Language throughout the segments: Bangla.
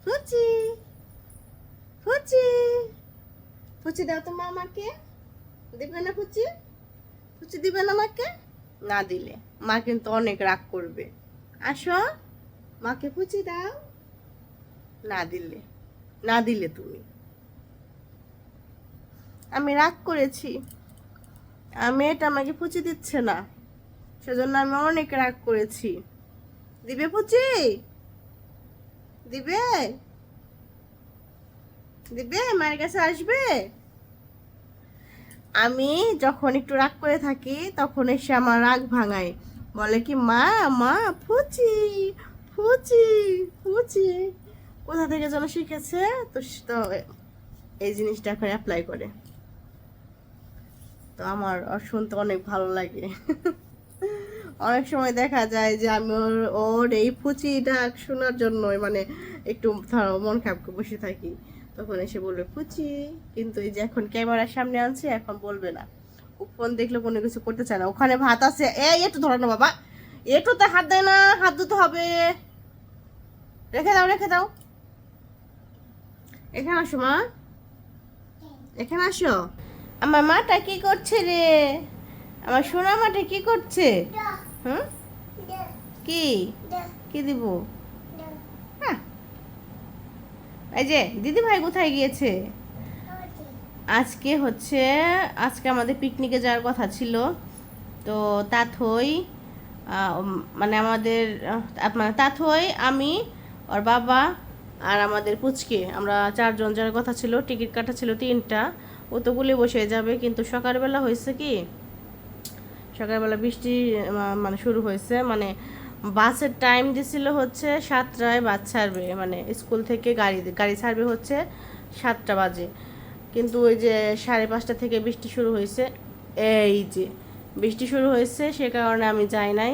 ফুচি ফুচি ফুচি দাও তো মামাকে। দিবে না ফুচি? ফুচি দিবে না মাকে? না দিলে মা কিন্তু অনেক রাগ করবে। আসো, মাকে ফুচি দাও। না দিলে, না দিলে তুমি। আমি রাগ করেছি, আমি এটা আমাকে ফুচি দিচ্ছে না, সেজন্য আমি অনেক রাগ করেছি। দিবে ফুচি? দিবে? দিবে? মায়ের কাছে আসবে? আমি যখন একটু রাগ করে থাকি তখন এসে আমার রাগ ভাঙায়, বলে কি মা, মা ফুচি ফুচি ফুচি। কোথা থেকে যেন শিখেছে, তো তো এই জিনিসটা এখন অ্যাপ্লাই করে। তো আমার শুনতে অনেক ভালো লাগে। অনেক সময় দেখা যায় যে আমি ওর ওর এই ফুচি ডাক শোনার জন্যই মানে একটু ধরো মন খারাপ করে বসে থাকি, তখন এসে বলবে ফুচি। কিন্তু এই যে এখন ক্যামেরার সামনে আনছে, এখন বলবে না। ও ফোন দেখলে কোনো কিছু করতে চায় না। ওখানে ভাত আছে, এই একটু ধরো না বাবা, একটুতে হাত দেয় না, হাত ধুতে হবে। রেখে দাও, রেখে দাও। এখানে আসো মা, এখানে আসো। আমার মাটা কি করছে রে? আমার সোনা মাটা কি করছে? হুম, কি কি দিব? হ্যাঁ, এই যে দিদি ভাই কোথায় গিয়েছে? আজকে হচ্ছে, আজকে আমাদের পিকনিকে যাওয়ার কথা ছিল। তো তাথই মানে আমাদের মানে তাথই, আমি, ওর বাবা আর আমাদের পুচকে, আমরা চারজন যাওয়ার কথা ছিল। টিকিট কাটা ছিল 3টা। ও তো গুলি বসে যাবে, কিন্তু সকালবেলা হয়েছে কি, সকালবেলা বৃষ্টি মানে শুরু হয়েছে। মানে বাসের টাইম দিছিল হচ্ছে 7টায় বাস ছাড়বে, মানে স্কুল থেকে গাড়ি গাড়ি ছাড়বে হচ্ছে 7টা বাজে। কিন্তু ওই যে 5:30 থেকে বৃষ্টি শুরু হয়েছে। এই যে বৃষ্টি শুরু হয়েছে, সে কারণে আমি যাই নাই,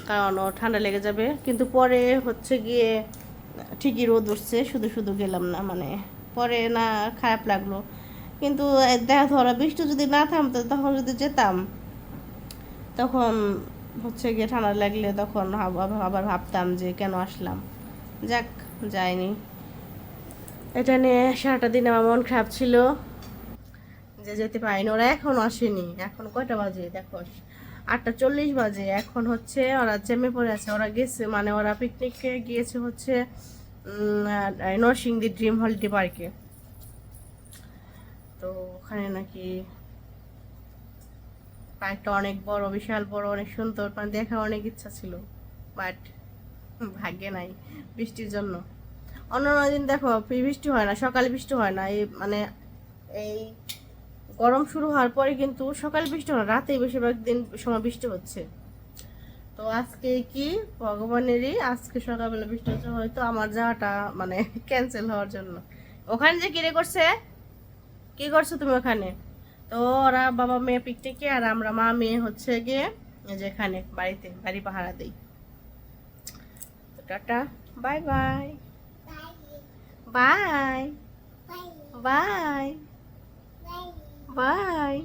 কারণ ও ঠান্ডা লেগে যাবে। কিন্তু পরে হচ্ছে গিয়ে ঠিকই রোদ উঠছে, শুধু শুধু গেলাম না, মানে পরে না খারাপ লাগলো। কিন্তু দেখা ধরো বৃষ্টি যদি না থামতো, তখন যদি যেতাম, তখন হচ্ছে গিয়ে ঠান্ডা লাগলে তখন আবার ভাবতাম যে কেন আসলাম। যাক, যাইনি। এটা নিয়ে সারাটা দিন আমার মন খারাপ ছিল যে যেতে পারিনি। ওরা এখনো আসেনি। এখন কয়টা বাজে দেখো, 8:40 বাজে। এখন হচ্ছে ওরা জ্যামে পড়ে আছে। ওরা গেছে, মানে ওরা পিকনিকে গিয়েছে হচ্ছে নরসিংদী ড্রিম হলিডে পার্কে। তো ওখানে নাকি পার্কটা অনেক বড়, বিশাল বড়, অনেক সুন্দর, মানে দেখার অনেক ইচ্ছা ছিল, বাট ভাগ্যে নাই বৃষ্টির জন্য। অন্যান্য দিন দেখো বৃষ্টি হয় না, সকালে বৃষ্টি হয় না, এই মানে এই গরম শুরু হওয়ার পরে কিন্তু সকালে বৃষ্টি হয় না, রাতেই বেশিরভাগ দিন সময় বৃষ্টি হচ্ছে। তো আজকে কি ভগবানেরই, আজকে সকালবেলা বৃষ্টি হচ্ছে, হয়তো আমার যাওয়াটা মানে ক্যান্সেল হওয়ার জন্য। ওখানে যে কিরে করছে, কি করছো তুমি ওখানে? তো ওরা বাবা মেয়ে পিকনিকে, আর আমরা মা মেয়ে হচ্ছে গিয়ে যেখানে বাড়িতে বাড়ি পাহারা দেই। তো tata, bye bye, bye bye bye.